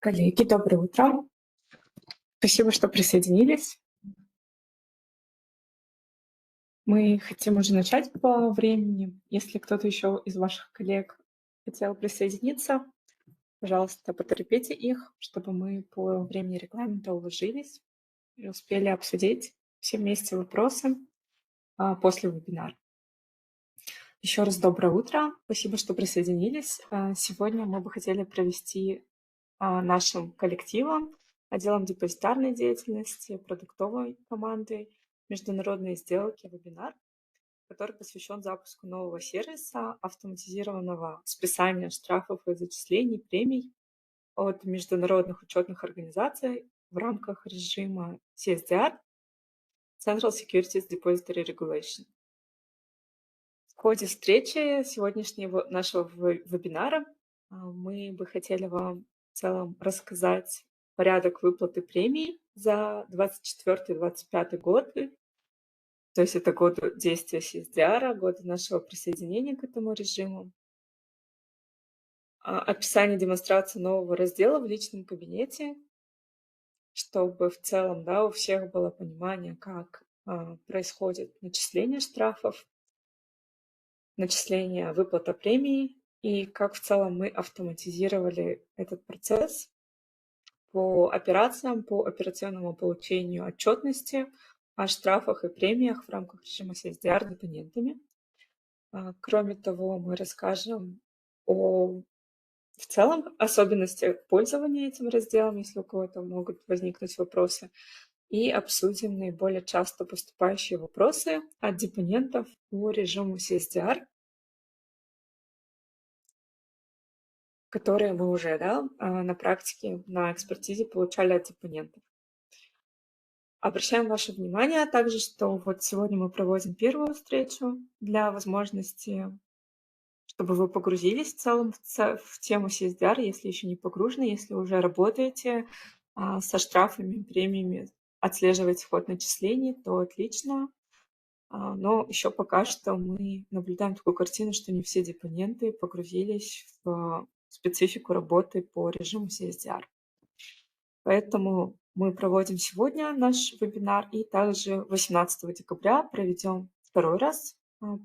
Коллеги, доброе утро. Спасибо, что присоединились. Мы хотим уже начать по времени. Если кто-то еще из ваших коллег хотел присоединиться, пожалуйста, поторопите их, чтобы мы по времени регламента уложились и успели обсудить все вместе вопросы после вебинара. Еще раз доброе утро. Спасибо, что присоединились. Сегодня мы бы хотели провести нашим коллективом, отделом депозитарной деятельности, продуктовой командой, международные сделки, вебинар, который посвящен запуску нового сервиса автоматизированного списания штрафов и зачислений премий от международных учетных организаций в рамках режима CSDR Central Securities Depository Regulation. В ходе встречи сегодняшнего нашего вебинара мы бы хотели вам в целом рассказать порядок выплаты премий за 24-25 годы. То есть это годы действия CSDR, годы нашего присоединения к этому режиму. Описание демонстрации нового раздела в личном кабинете, чтобы в целом у всех было понимание, как происходит начисление штрафов, начисление выплата премий и как в целом мы автоматизировали этот процесс по операциям, по операционному получению отчетности о штрафах и премиях в рамках режима CSDR депонентами. Кроме того, мы расскажем о в целом особенностях пользования этим разделом, если у кого-то могут возникнуть вопросы, и обсудим наиболее часто поступающие вопросы от депонентов по режиму CSDR, которые мы уже на практике, на экспертизе получали от депонентов. Обращаем ваше внимание также, что вот сегодня мы проводим первую встречу для возможности, чтобы вы погрузились в целом в тему CSDR, если еще не погружены, если уже работаете со штрафами, премиями, отслеживаете ход начислений, то отлично. Но еще пока что мы наблюдаем такую картину, что не все депоненты погрузились в специфику работы по режиму CSDR. Поэтому мы проводим сегодня наш вебинар и также 18 декабря проведем второй раз.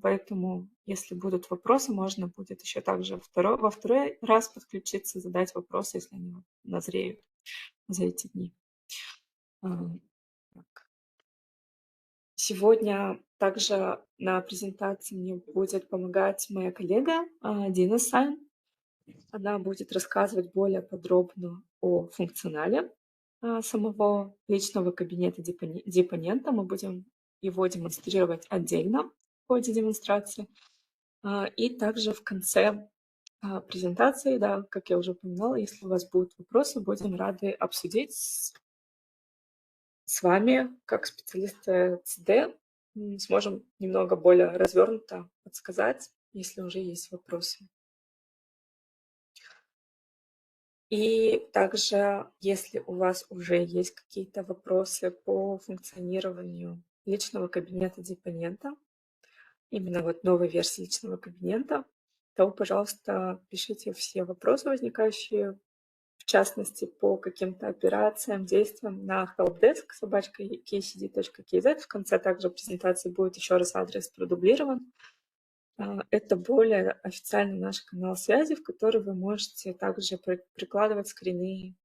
Поэтому, если будут вопросы, можно будет еще также во второй раз подключиться, задать вопросы, если они назреют за эти дни. Сегодня также на презентации мне будет помогать моя коллега Дина Сайн. Она будет рассказывать более подробно о функционале самого личного кабинета депонента. Мы будем его демонстрировать отдельно в ходе демонстрации. И также в конце презентации, как я уже упоминала, если у вас будут вопросы, будем рады обсудить с вами, как специалисты ЦД, сможем немного более развернуто подсказать, если уже есть вопросы. И также, если у вас уже есть какие-то вопросы по функционированию личного кабинета депонента, именно вот новой версии личного кабинета, то, пожалуйста, пишите все вопросы, возникающие, в частности, по каким-то операциям, действиям на helpdesk@kcd.kz. В конце также презентации будет еще раз адрес продублирован. Это более официальный наш канал связи, в который вы можете также прикладывать скрины,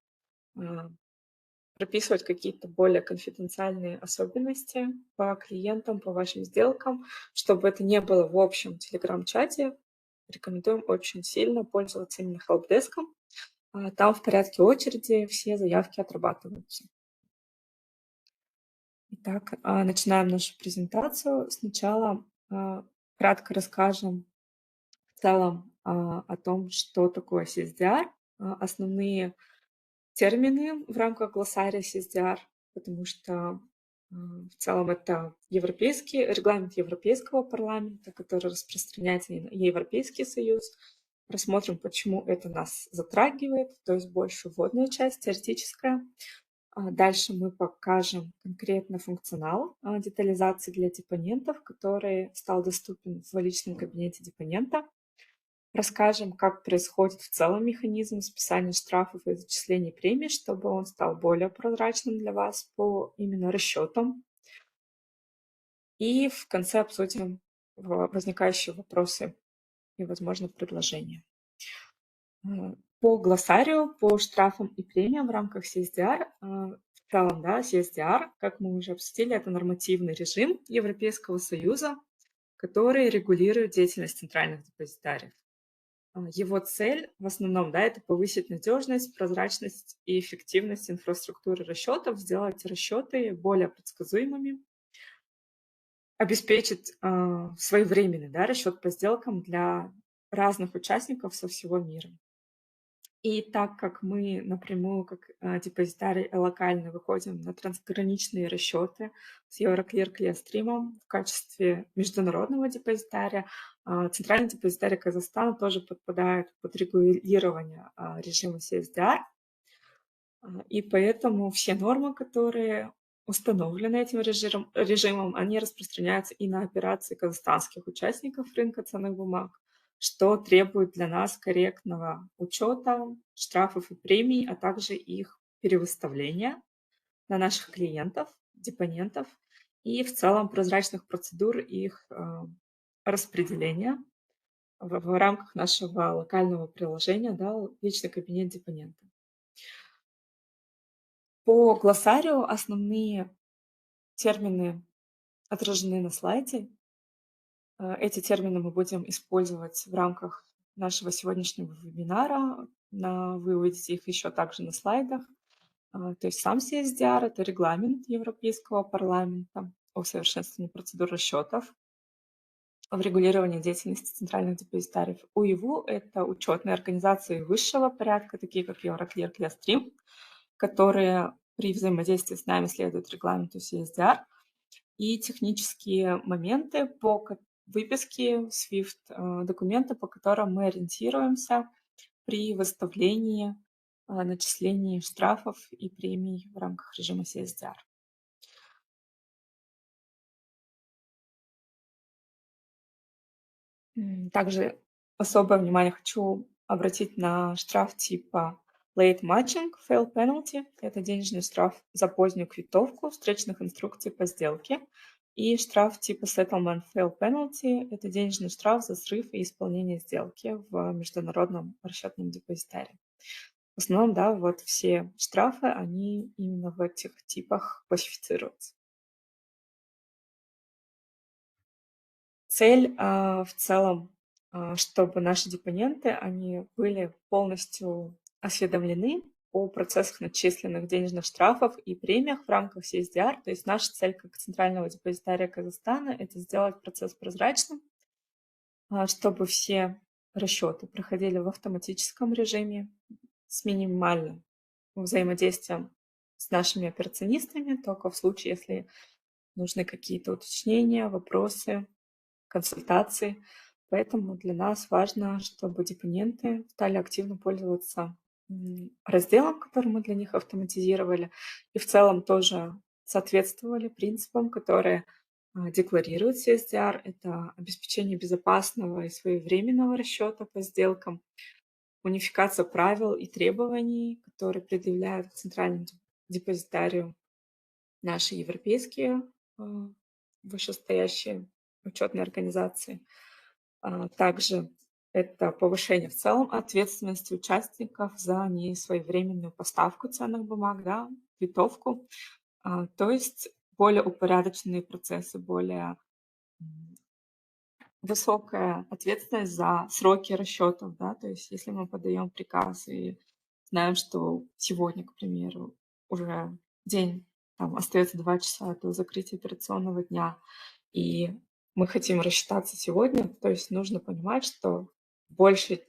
прописывать какие-то более конфиденциальные особенности по клиентам, по вашим сделкам, чтобы это не было в общем телеграм-чате. Рекомендуем очень сильно пользоваться именно helpdesk. Там в порядке очереди все заявки отрабатываются. Итак, начинаем нашу презентацию. Сначала кратко расскажем в целом о том, что такое CSDR, основные термины в рамках глоссария CSDR, потому что в целом это регламент Европейского парламента, который распространяется на Европейский Союз. Рассмотрим, почему это нас затрагивает, то есть больше вводная часть, теоретическая. Дальше мы покажем конкретно функционал детализации для депонентов, который стал доступен в личном кабинете депонента. Расскажем, как происходит в целом механизм списания штрафов и зачисления премий, чтобы он стал более прозрачным для вас по именно расчетам. И в конце обсудим возникающие вопросы и, возможно, предложения. По глоссарию, по штрафам и премиям в рамках CSDR, в целом, да, CSDR, как мы уже обсудили, это нормативный режим Европейского Союза, который регулирует деятельность центральных депозитариев. Его цель в основном, да, это повысить надежность, прозрачность и эффективность инфраструктуры расчетов, сделать расчеты более предсказуемыми, обеспечить своевременный, да, расчет по сделкам для разных участников со всего мира. И так как мы напрямую, как депозитарий локально, выходим на трансграничные расчеты с Euroclear Clearstream в качестве международного депозитария, центральный депозитарий Казахстана тоже подпадает под регулирование режима CSDR. И поэтому все нормы, которые установлены этим режимом, они распространяются и на операции казахстанских участников рынка ценных бумаг, что требует для нас корректного учета штрафов и премий, а также их перевыставления на наших клиентов, депонентов и в целом прозрачных процедур их распределения в рамках нашего локального приложения, да, личный кабинет депонента. По глоссарию основные термины отражены на слайде. Эти термины мы будем использовать в рамках нашего сегодняшнего вебинара. Вы увидите их еще также на слайдах. То есть сам CSDR — это регламент Европейского парламента о совершенствовании процедур расчетов в регулировании деятельности центральных депозитариев. УИВУ — это учетные организации высшего порядка, такие как Euroclear, Clearstream, которые при взаимодействии с нами следуют регламенту CSDR, и технические моменты по выписке SWIFT документа, по которым мы ориентируемся при выставлении начислении штрафов и премий в рамках режима CSDR. Также особое внимание хочу обратить на штраф типа Late Matching Fail Penalty. Это денежный штраф за позднюю квитовку встречных инструкций по сделке. И штраф типа Settlement Fail Penalty — это денежный штраф за срыв и исполнение сделки в международном расчетном депозитарии. В основном, да, вот все штрафы, они именно в этих типах классифицируются. Цель в целом, чтобы наши депоненты, они были полностью осведомлены о процессах начисленных денежных штрафов и премиях в рамках CSDR. То есть наша цель как Центрального депозитария Казахстана — это сделать процесс прозрачным, чтобы все расчеты проходили в автоматическом режиме с минимальным взаимодействием с нашими операционистами, только в случае, если нужны какие-то уточнения, вопросы, консультации. Поэтому для нас важно, чтобы депоненты стали активно пользоваться разделом, который мы для них автоматизировали, и в целом тоже соответствовали принципам, которые декларирует CSDR. Это обеспечение безопасного и своевременного расчета по сделкам, унификация правил и требований, которые предъявляют к центральному депозитарию наши европейские вышестоящие учетные организации. Также это повышение в целом ответственности участников за несвоевременную поставку ценных бумаг, да, квитовку. То есть более упорядоченные процессы, более высокая ответственность за сроки расчетов, да, то есть если мы подаем приказ и знаем, что сегодня, к примеру, уже день, там остается 2 часа до закрытия операционного дня, и мы хотим рассчитаться сегодня, то есть нужно понимать, что большей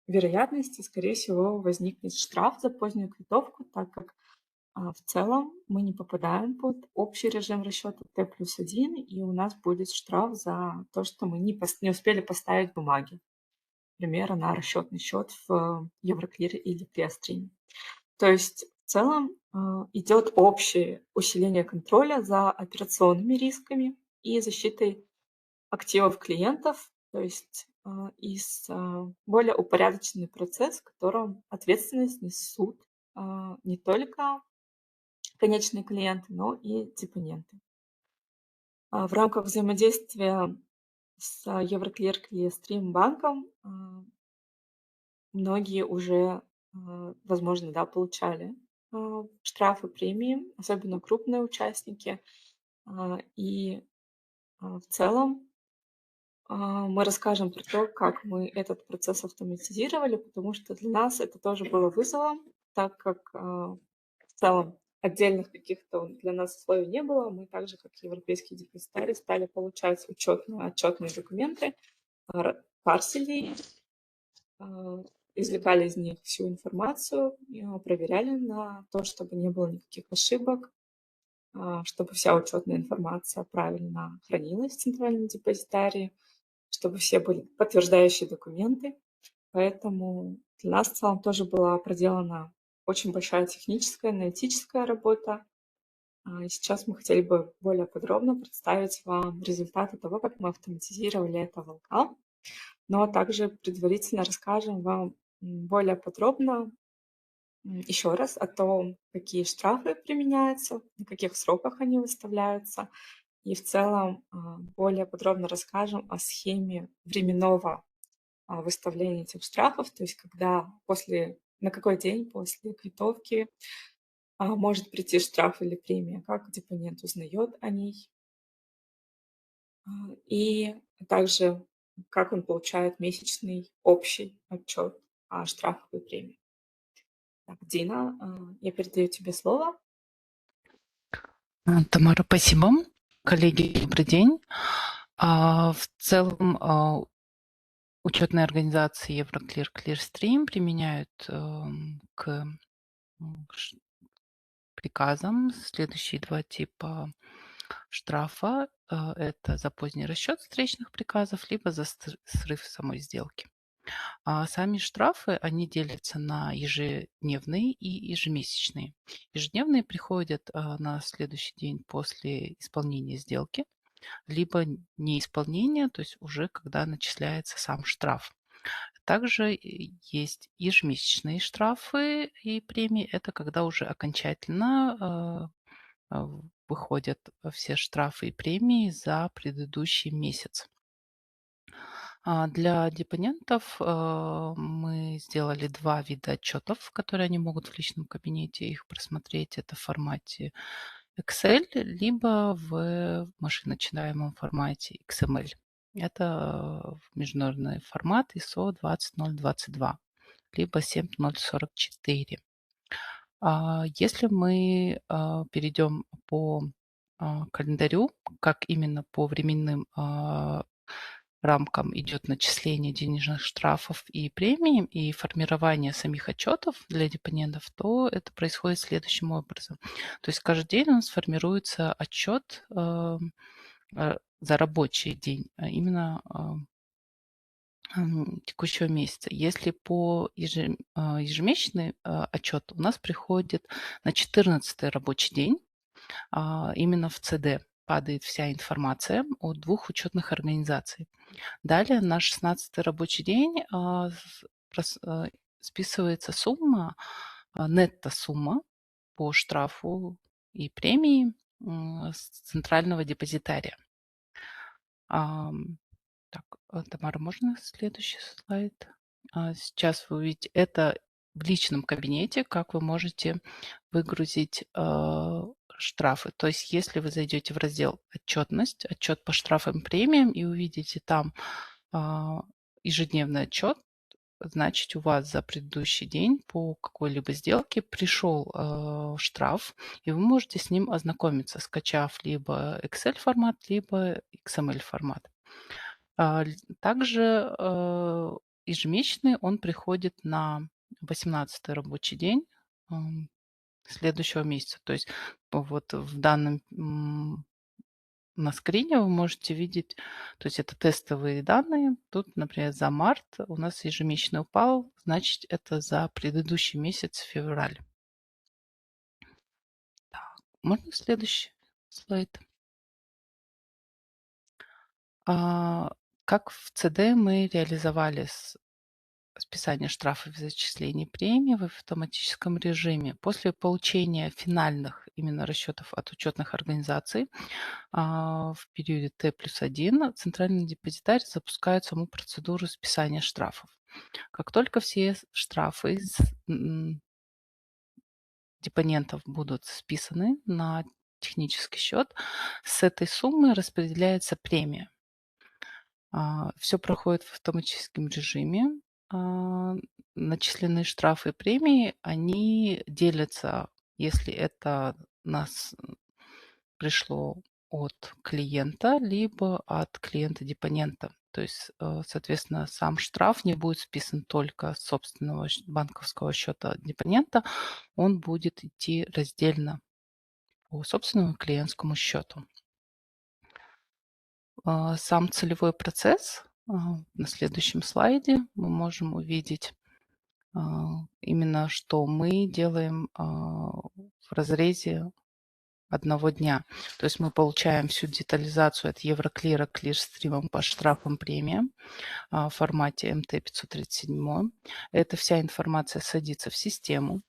вероятности, скорее всего, возникнет штраф за позднюю квитовку, так как в целом мы не попадаем под общий режим расчета Т+1, и у нас будет штраф за то, что мы не успели поставить бумаги, к примеру, на расчетный счет в Euroclear или Clearstream. То есть в целом идет общее усиление контроля за операционными рисками и защитой активов клиентов. То есть более упорядоченный процесс, в котором ответственность несут не только конечные клиенты, но и депоненты. В рамках взаимодействия с Euroclear Clearstream банком многие уже, возможно, да, получали штрафы, премии, особенно крупные участники. В целом мы расскажем про то, как мы этот процесс автоматизировали, потому что для нас это тоже было вызовом, так как в целом отдельных каких-то для нас условий не было. Мы так же, как европейские депозитарии, стали получать отчетные документы, парсили их, а, извлекали из них всю информацию, проверяли на то, чтобы не было никаких ошибок, чтобы вся учетная информация правильно хранилась в центральном депозитарии, чтобы все были подтверждающие документы. Поэтому для нас в целом тоже была проделана очень большая техническая, аналитическая работа. И сейчас мы хотели бы более подробно представить вам результаты того, как мы автоматизировали это в Welcome, но также предварительно расскажем вам более подробно еще раз о том, какие штрафы применяются, на каких сроках они выставляются, и в целом более подробно расскажем о схеме временного выставления этих штрафов, то есть на какой день после квитовки может прийти штраф или премия, как депонент узнает о ней, и также как он получает месячный общий отчет о штрафах и премии. Так, Дина, я передаю тебе слово. Тамара, спасибо. Коллеги, добрый день. В целом учетные организации Euroclear Clearstream применяют к приказам следующие два типа штрафа. Это за поздний расчет встречных приказов, либо за срыв самой сделки. Сами штрафы, они делятся на ежедневные и ежемесячные. Ежедневные приходят на следующий день после исполнения сделки, либо неисполнение, то есть уже когда начисляется сам штраф. Также есть ежемесячные штрафы и премии. Это когда уже окончательно выходят все штрафы и премии за предыдущий месяц. Для депонентов мы сделали два вида отчетов, которые они могут в личном кабинете их просмотреть. Это в формате Excel, либо в машиночитаемом формате XML. Это международный формат ISO 20022, либо 7044. Если мы перейдем по календарю, как именно по временным рамкам идет начисление денежных штрафов и премий и формирование самих отчетов для депонентов, то это происходит следующим образом. То есть каждый день у нас формируется отчет за рабочий день, именно текущего месяца. Если по ежемесячный отчет у нас приходит на 14-й рабочий день, именно в ЦД падает вся информация от двух учетных организаций. Далее на 16-й рабочий день списывается сумма, нетто-сумма по штрафу и премии с центрального депозитария. Так, Тамара, можно следующий слайд? Сейчас вы увидите это в личном кабинете, как вы можете выгрузить штрафы. То есть если вы зайдете в раздел «Отчетность», «Отчет по штрафам и премиям» и увидите там ежедневный отчет, значит, у вас за предыдущий день по какой-либо сделке пришел штраф, и вы можете с ним ознакомиться, скачав либо Excel формат, либо XML формат. Также ежемесячный он приходит на 18-й рабочий день следующего месяца. То есть вот в данном на скрине вы можете видеть, то есть это тестовые данные. Тут, например, за март у нас ежемесячно упал, значит, это за предыдущий месяц, февраль. Так, можно следующий слайд? Как в ЦД мы реализовали списание штрафов и зачисление премий в автоматическом режиме. После получения финальных именно расчетов от учетных организаций в периоде Т+1 центральный депозитарий запускает саму процедуру списания штрафов. Как только все штрафы из депонентов будут списаны на технический счет, с этой суммы распределяется премия. Все проходит в автоматическом режиме. А, Начисленные штрафы и премии, они делятся, если это нас пришло от клиента, либо от клиента-депонента. То есть, соответственно, сам штраф не будет списан только с собственного банковского счета депонента, он будет идти раздельно по собственному клиентскому счету. Сам целевой процесс на следующем слайде мы можем увидеть именно, что мы делаем в разрезе одного дня. То есть мы получаем всю детализацию от Евроклира к клирстримам по штрафам премиям в формате МТ-537. Эта вся информация садится в систему.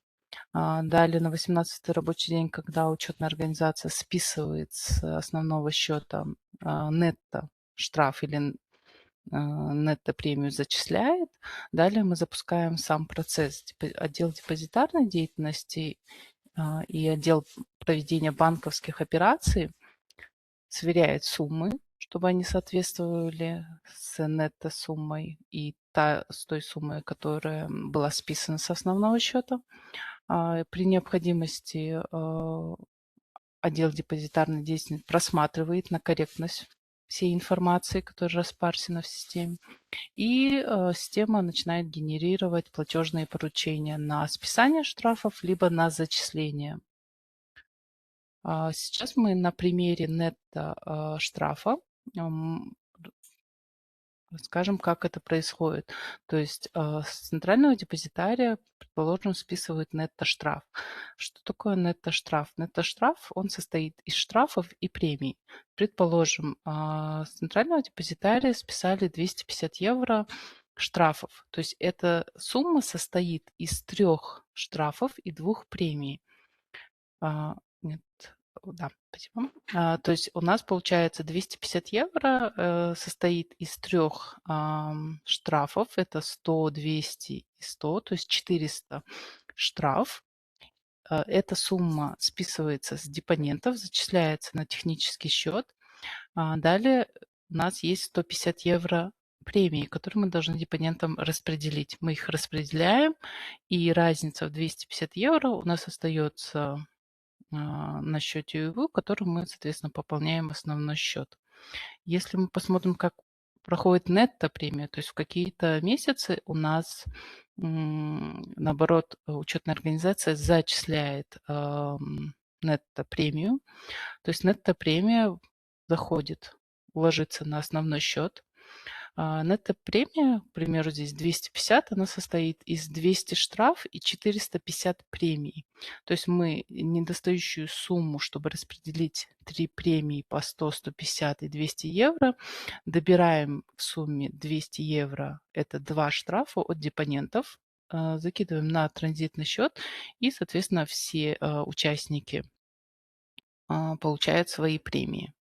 Далее на 18-й рабочий день, когда учетная организация списывает с основного счета нетто штраф или нетто премию зачисляет, далее мы запускаем сам процесс. Отдел депозитарной деятельности и отдел проведения банковских операций сверяет суммы, чтобы они соответствовали с нетто-суммой и с той суммой, которая была списана с основного счета. При необходимости отдел депозитарной деятельности просматривает на корректность всей информации, которая распарсена в системе, и система начинает генерировать платежные поручения на списание штрафов либо на зачисление. Сейчас мы на примере нетто штрафа расскажем, как это происходит. То есть с центрального депозитария, предположим, списывают нетто-штраф. Что такое нетто-штраф? Нетто-штраф, он состоит из штрафов и премий. Предположим, с центрального депозитария списали 250 евро штрафов. То есть эта сумма состоит из 3 штрафов и 2 премий. Нет, да, спасибо. То есть у нас получается 250 евро состоит из 3 штрафов. Это 100, 200 и 100, то есть 400 штраф. Эта сумма списывается с депонентов, зачисляется на технический счет. Далее у нас есть 150 евро премии, которые мы должны депонентам распределить. Мы их распределяем, и разница в 250 евро у нас остается на счете УЕВУ, который мы, соответственно, пополняем основной счет. Если мы посмотрим, как проходит нетто-премия, то есть в какие-то месяцы у нас, наоборот, учетная организация зачисляет нетто-премию, то есть нетто-премия заходит, ложится на основной счет. Нетто-премия, к примеру, здесь 250, она состоит из 200 штраф и 450 премий. То есть мы недостающую сумму, чтобы распределить 3 премии по 100, 150 и 200 евро, добираем в сумме 200 евро. Это 2 штрафа от депонентов, закидываем на транзитный счет, и, соответственно, все участники получают свои премии.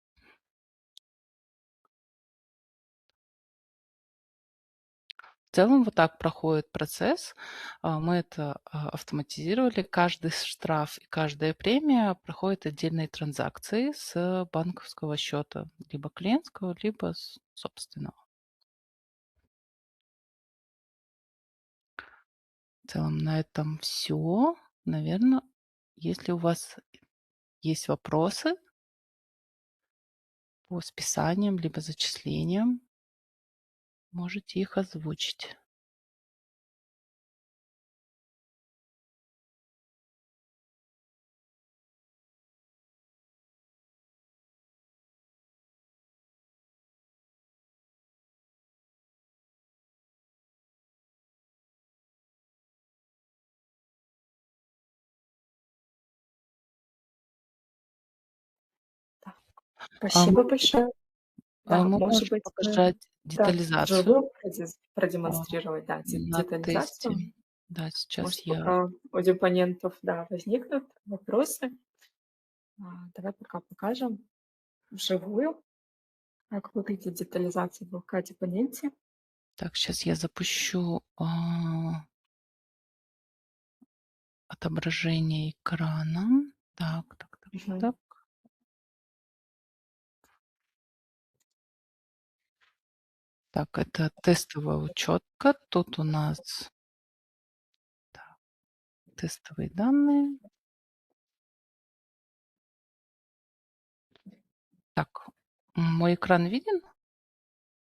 В целом вот так проходит процесс. Мы это автоматизировали. Каждый штраф и каждая премия проходит отдельные транзакции с банковского счета, либо клиентского, либо с собственного. В целом на этом все. Наверное, если у вас есть вопросы по списаниям, либо зачислениям, можете их озвучить. Спасибо большое. Да, Мы может можем быть, мы показать да, детализацию, вживую а, продемонстрировать, да, на тесте. детализацию. Да, сейчас Может, я пока у депонентов, да, возникнут вопросы, давай пока покажем вживую, как выглядит детализация в VK-депоненте. так, сейчас я запущу, отображение экрана. Так, так, так, Мгм. так. Так, это тестовая учетка. Тут у нас, так, тестовые данные. Так, мой экран виден?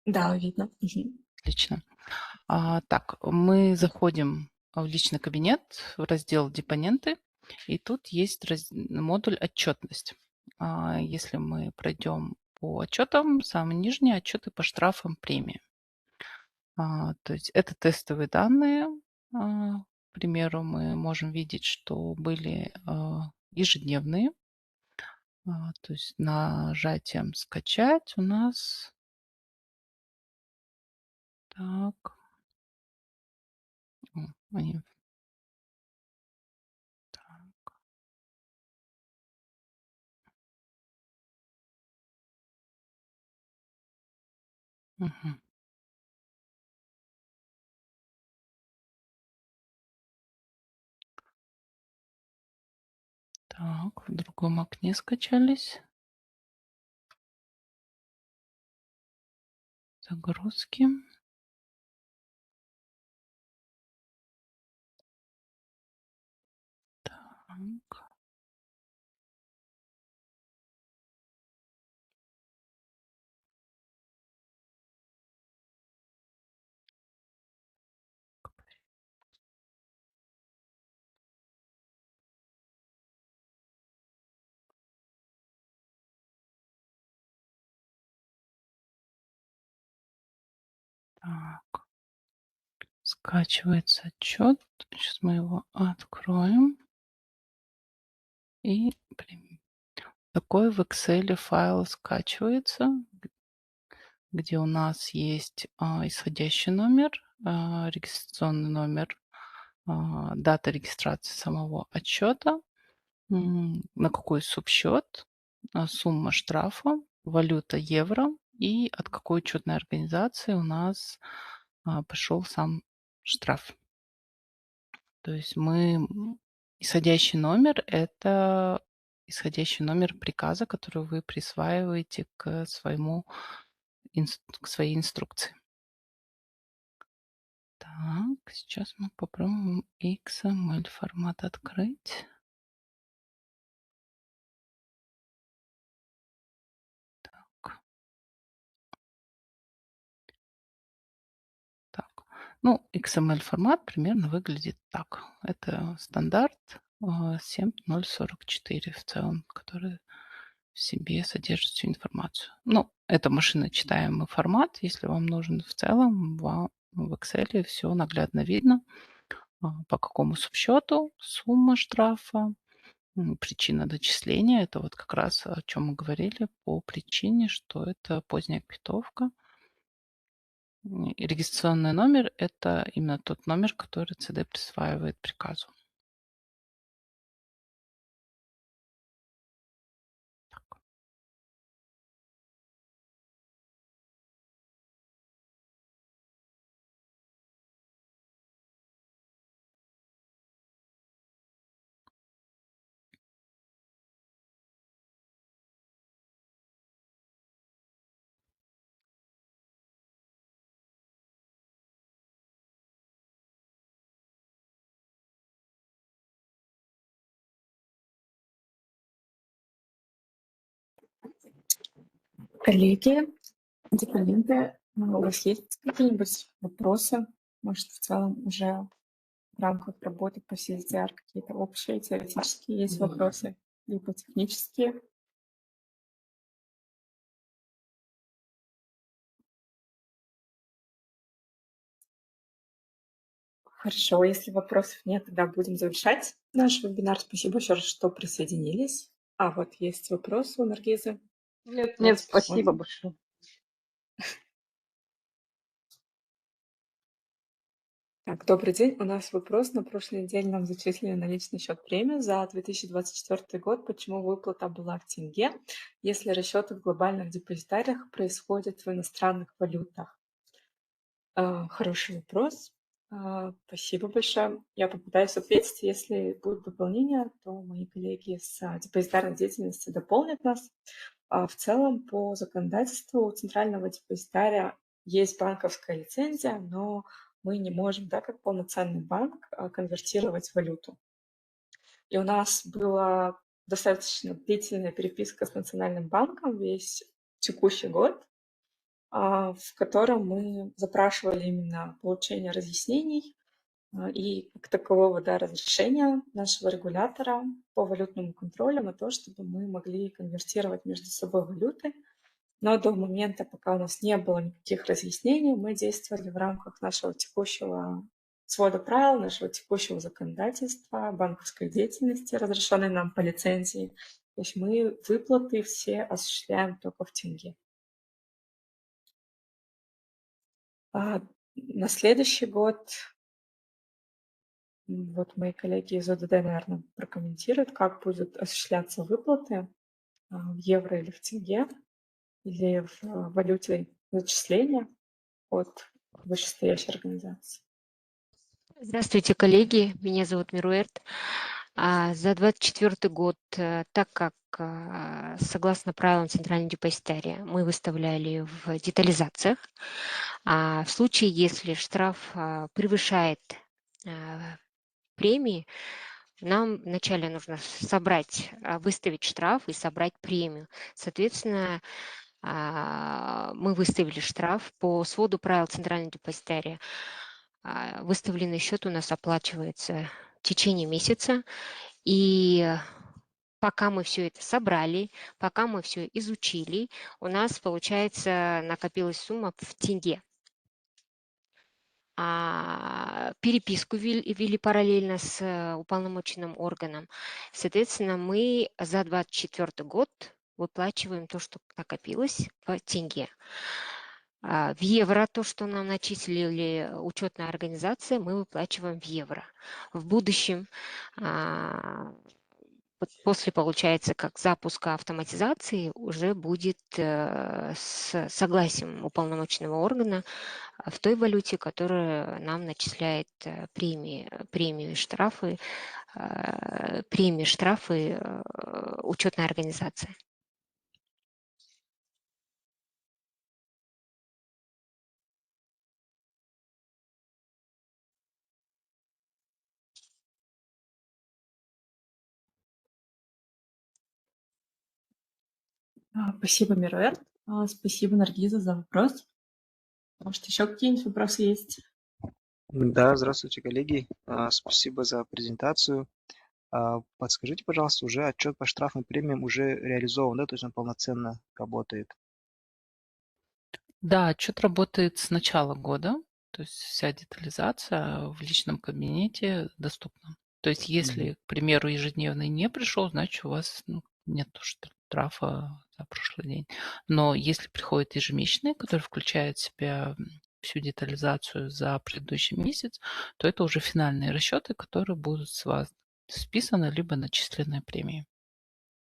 Да, видно. Мгм. Отлично. Так, мы заходим в личный кабинет, в раздел "Депоненты", и тут есть модуль "Отчетность". Если мы пройдем по отчетам, самый нижний — отчеты по штрафам, премии. То есть это тестовые данные. К примеру, мы можем видеть, что были ежедневные. То есть нажатием "Скачать" у нас так, они так, мгм. Так, в другом окне скачались. Загрузки. Так, так. Скачивается отчет. Сейчас мы его откроем. И такой в Excel файл скачивается, где у нас есть исходящий номер, регистрационный номер, дата регистрации самого отчета, на какой субсчет, сумма штрафа, валюта евро и от какой учетной организации у нас пошел сам штраф. То есть исходящий номер — это исходящий номер приказа, который вы присваиваете к своей инструкции. Так, сейчас мы попробуем XML формат открыть. Так, так. Ну, XML формат примерно выглядит так. Это стандарт 7.044 в целом, который в себе содержит всю информацию. Ну, это машиночитаемый формат. Если вам нужен в целом, вам в Excel все наглядно видно, по какому субсчету, сумма штрафа, причина дочисления. Это вот как раз о чем мы говорили, по причине, что это поздняя квитовка. И регистрационный номер — это именно тот номер, который ЦД присваивает приказу. Так. Коллеги, депоненты, у вас есть какие-нибудь вопросы? Может, в целом уже в рамках работы по CSDR какие-то общие теоретические есть вопросы, либо технические? Хорошо, если вопросов нет, тогда будем завершать наш вебинар. Спасибо еще раз, что присоединились. Вот есть вопрос у Наргизы. Нет, нет, Давайте спасибо посмотрим. большое. Так, добрый день. У нас вопрос. На прошлой неделе нам зачислили на личный счет премию за 2024 год. Почему выплата была в тенге, если расчеты в глобальных депозитариях происходят в иностранных валютах? Хороший вопрос. Спасибо большое. Я попытаюсь ответить. Если будут дополнения, то мои коллеги с депозитарной деятельности дополнят нас. В целом, по законодательству у центрального депозитария есть банковская лицензия, но мы не можем, да, как полноценный банк, конвертировать валюту. И у нас была достаточно длительная переписка с Национальным банком весь текущий год, в котором мы запрашивали именно получение разъяснений и как такового, да, разрешения нашего регулятора по валютному контролю на то, чтобы мы могли конвертировать между собой валюты. Но до момента, пока у нас не было никаких разъяснений, мы действовали в рамках нашего текущего свода правил, нашего текущего законодательства, банковской деятельности, разрешенной нам по лицензии. То есть мы выплаты все осуществляем только в тенге. На следующий год вот мои коллеги из ОДД, наверное, прокомментируют, как будут осуществляться выплаты в евро или в тенге, или в валюте зачисления от вышестоящей организации. Здравствуйте, коллеги. Меня зовут Мируэрт. За 2024 год, так как согласно правилам Центрального депозитария мы выставляли в детализациях, в случае, если штраф превышает премии, нам вначале нужно выставить штраф и собрать премию. Соответственно, мы выставили штраф по своду правил Центрального депозитария. Выставленный счет у нас оплачивается в течение месяца. И пока мы все это собрали, пока мы все изучили, у нас, получается, накопилась сумма в тенге. Переписку вели параллельно с уполномоченным органом. Соответственно, мы за 2024 год выплачиваем то, что накопилось в тенге. В евро то, что нам начислили учетная организация, мы выплачиваем в евро. В будущем, после, получается, как запуска автоматизации, уже будет с согласием уполномоченного органа в той валюте, которая нам начисляет премии, штрафы учетная организация. Спасибо, Мируэрт. Спасибо, Наргиза, за вопрос. Может, еще какие-нибудь вопросы есть? Да, здравствуйте, коллеги. Спасибо за презентацию. Подскажите, пожалуйста, уже отчет по штрафным премиям уже реализован, да, то есть он полноценно работает? Да, отчет работает с начала года, то есть вся детализация в личном кабинете доступна. То есть если, к примеру, ежедневный не пришел, значит, у вас нет штрафа за прошлый день. Но если приходит ежемесячный, который включает в себя всю детализацию за предыдущий месяц, то это уже финальные расчеты, которые будут с вас списаны либо начислены премии.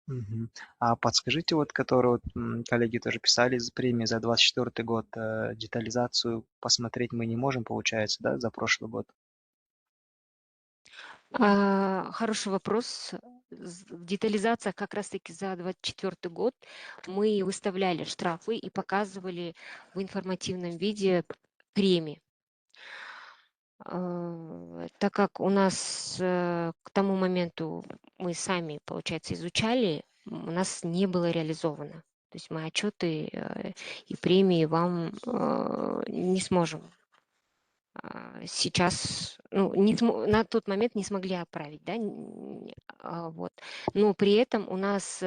Мгм. А подскажите, вот, которые коллеги тоже писали за премии за 24 год, детализацию посмотреть мы не можем, получается, да, за прошлый год? Хороший вопрос. В детализациях как раз-таки за 2024 год мы выставляли штрафы и показывали в информативном виде премии. Так как у нас к тому моменту мы сами, получается, изучали, у нас не было реализовано. То есть мы отчеты и премии вам не сможем сейчас, на тот момент не смогли отправить, да, вот. Но при этом у нас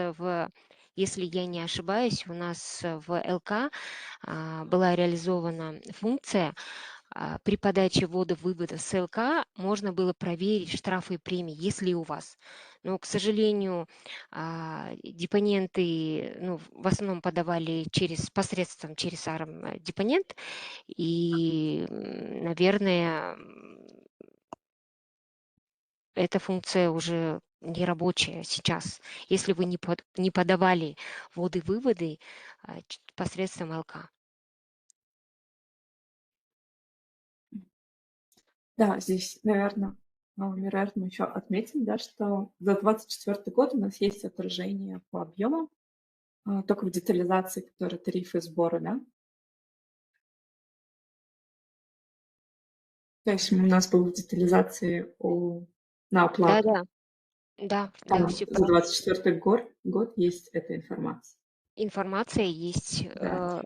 если я не ошибаюсь, у нас в ЛК была реализована функция, при подаче ввода-вывода с ЛК можно было проверить штрафы и премии, если у вас. Но, к сожалению, депоненты в основном подавали посредством через АРМ депонент, и, наверное, эта функция уже не рабочая сейчас. Если вы не подавали вводы-выводы посредством ЛК. Да, здесь, наверное, вероятно, еще отметим, да, что за 24 год у нас есть отражение по объему, только в детализации, которые тарифы и сборы, да. То есть у нас был в детализации на оплату. Да-да, да, да, Там все за правильно. 24 год есть эта информация. Информация есть. Да.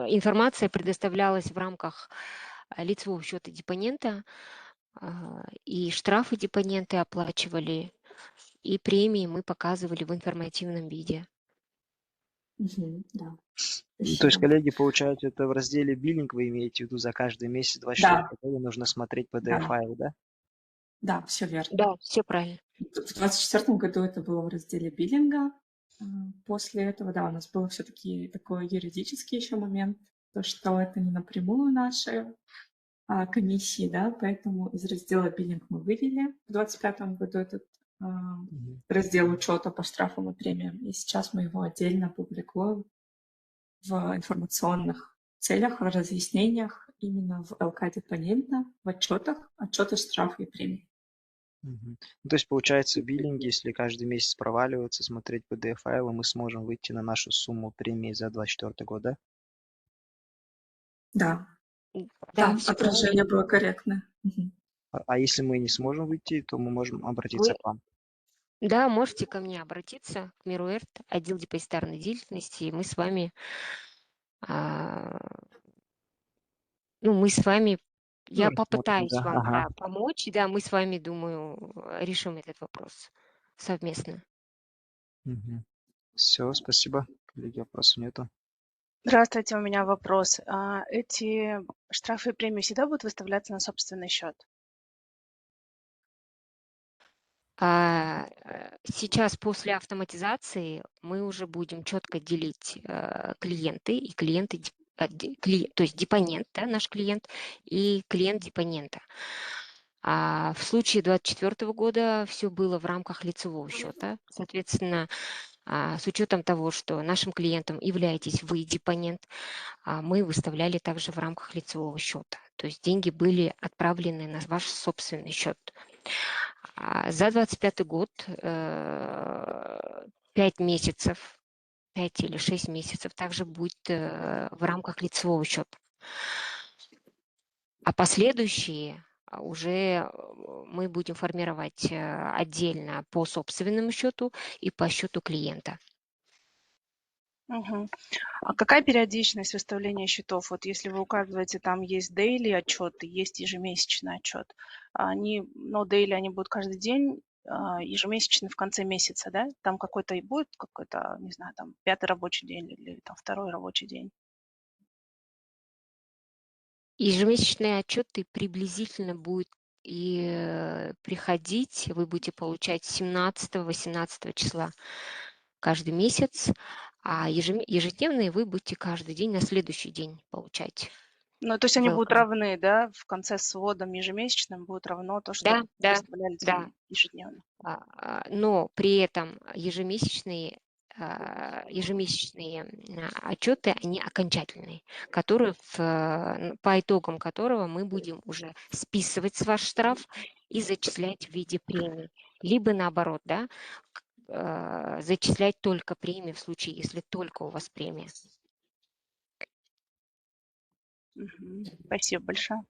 Информация предоставлялась в рамках лицевого счета депонента, и штрафы депоненты оплачивали, и премии мы показывали в информативном виде. Да. То есть, Спасибо. коллеги, получается, это в разделе биллинг вы имеете в виду за каждый месяц 24 Да, года нужно смотреть да, PDF-файл, да? да, все верно. Да, все правильно. В 24 году это было в разделе биллинга. После этого, да, у нас был все-таки такой юридический еще момент, то, что это не напрямую наши комиссии, да, поэтому из раздела биллинг мы вывели в 25 году этот Мгм. раздел учета по штрафам и премиям, и сейчас мы его отдельно публикуем в информационных целях, в разъяснениях именно в ЛК депонента, в отчетах штрафов и премий. Мгм. Ну, то есть, получается, биллинг, если каждый месяц проваливаться, смотреть PDF-файлы, мы сможем выйти на нашу сумму премии за 24 год, да? Да, Да, там все отражение правильно. было корректное. А если мы не сможем выйти, то мы можем обратиться Вы, к вам. да, можете ко мне обратиться, к Мируэрт, отдел депозитарной деятельности, и мы с вами, а, мы с вами, Ну, я рассмотрим, попытаюсь да. вам Ага. помочь, да, мы с вами, думаю, решим этот вопрос совместно. Все, спасибо. Коллеги, вопросов нету. Здравствуйте, у меня вопрос. Эти штрафы и премии всегда будут выставляться на собственный счет? Сейчас после автоматизации мы уже будем четко делить клиенты и клиенты, то есть депонент, да, наш клиент, и клиент депонента. А в случае 2024 года все было в рамках лицевого счета. Соответственно, с учетом того, что нашим клиентом являетесь вы, депонент, мы выставляли также в рамках лицевого счета. То есть деньги были отправлены на ваш собственный счет. За 2025 год 5 месяцев, 5 или 6 месяцев также будет в рамках лицевого счета. А последующие уже мы будем формировать отдельно по собственному счету и по счету клиента. Мгм. А какая периодичность выставления счетов? Вот если вы указываете, там есть daily отчет и есть ежемесячный отчет. Daily они будут каждый день, ежемесячный в конце месяца, да? Там какой-то и будет какой-то, не знаю, там 5-й рабочий день или там 2-й рабочий день. Ежемесячные отчеты приблизительно будут и приходить, вы будете получать 17-18 числа каждый месяц, а ежедневные вы будете каждый день на следующий день получать. Ну, то есть они будут Welcome. равны, да? В конце с сводом ежемесячным будет равно то, что Да, выставляли да. ежедневно. Но при этом ежемесячные отчеты, они окончательные, которые по итогам которого мы будем уже списывать с ваш штраф и зачислять в виде премий. Либо наоборот, да, зачислять только премии в случае, если только у вас премия. Мгм. Спасибо большое.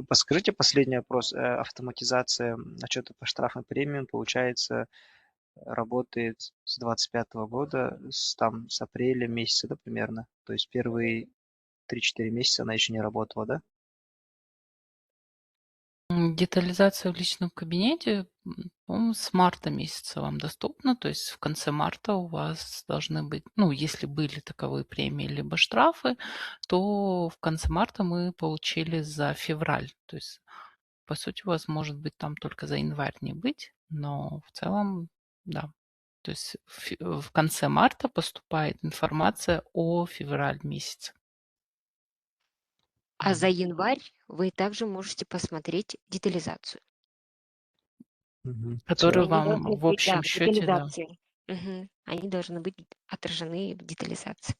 Подскажите последний вопрос. Автоматизация отчета по штрафам и премиям, получается, работает с 25 года, с апреля месяца, да, примерно? То есть первые 3-4 месяца она еще не работала, да? Детализация в личном кабинете, по-моему, с марта месяца вам доступна. То есть в конце марта у вас должны быть, если были таковые премии либо штрафы, то в конце марта мы получили за февраль. То есть по сути, у вас может быть там только за январь не быть, но в целом, да. То есть в конце марта поступает информация о февраль месяце. А за январь вы также можете посмотреть детализацию. Который Они вам должны в быть, да, общем в счете, да. детализации. Они должны быть отражены в детализации.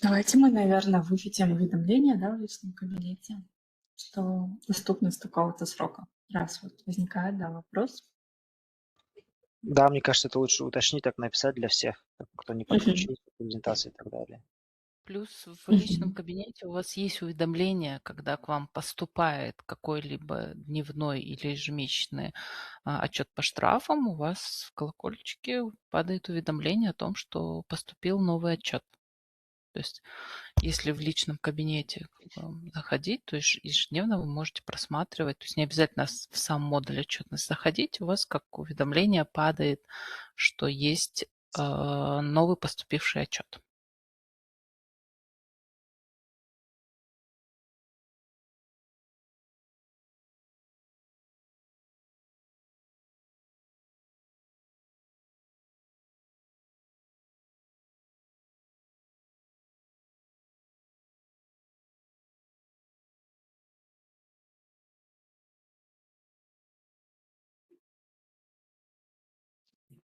Давайте мы, наверное, выведем уведомление, да, в личном кабинете, что доступность такого-то срока. Раз вот возникает, да, вопрос. Да, мне кажется, это лучше уточнить, так написать для всех, кто не подключился к презентации и так далее. Плюс в личном Мгм. кабинете у вас есть уведомление, когда к вам поступает какой-либо дневной или ежемесячный отчет по штрафам, у вас в колокольчике падает уведомление о том, что поступил новый отчет. То есть если в личном кабинете заходить, то ежедневно вы можете просматривать, то есть не обязательно в сам модуль отчетность заходить, у вас как уведомление падает, что есть новый поступивший отчет.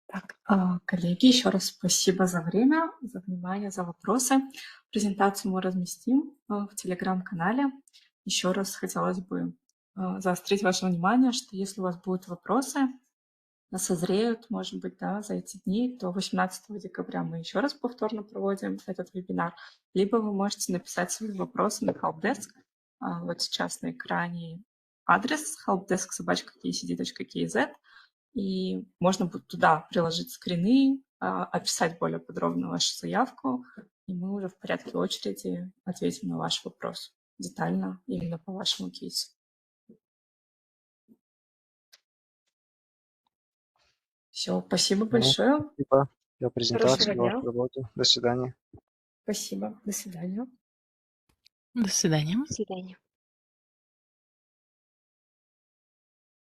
Так, коллеги, еще раз спасибо за время, за внимание, за вопросы. Презентацию мы разместим в телеграм-канале. Еще раз хотелось бы заострить ваше внимание, что если у вас будут вопросы, созреют, может быть, да, за эти дни, то 18 декабря мы еще раз повторно проводим этот вебинар. Либо вы можете написать свои вопросы на helpdesk. Вот сейчас на экране адрес helpdesk@kcd.kz. И можно будет туда приложить скрины, описать более подробно вашу заявку, и мы уже в порядке очереди ответим на ваш вопрос детально именно по вашему кейсу. Все, спасибо большое. Спасибо за Хорошего презентацию, за дня. вашу работу. До свидания. Спасибо. До свидания. До свидания. До свидания.